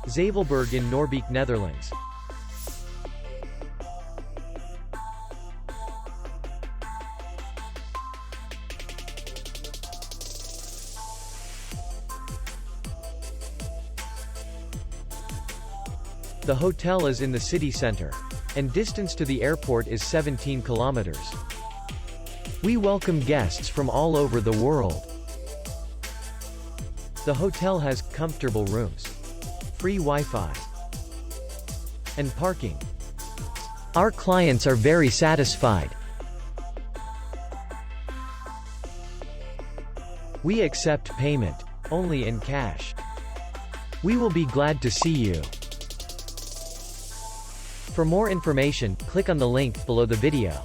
Zavelberg in Noorbeek, Netherlands. The hotel is in the city center, and distance to the airport is 17 kilometers. We welcome guests from all over the world. The hotel has comfortable rooms, free Wi-Fi, and parking. Our clients are very satisfied. We accept payment only in cash. We will be glad to see you. For more information, click on the link below the video.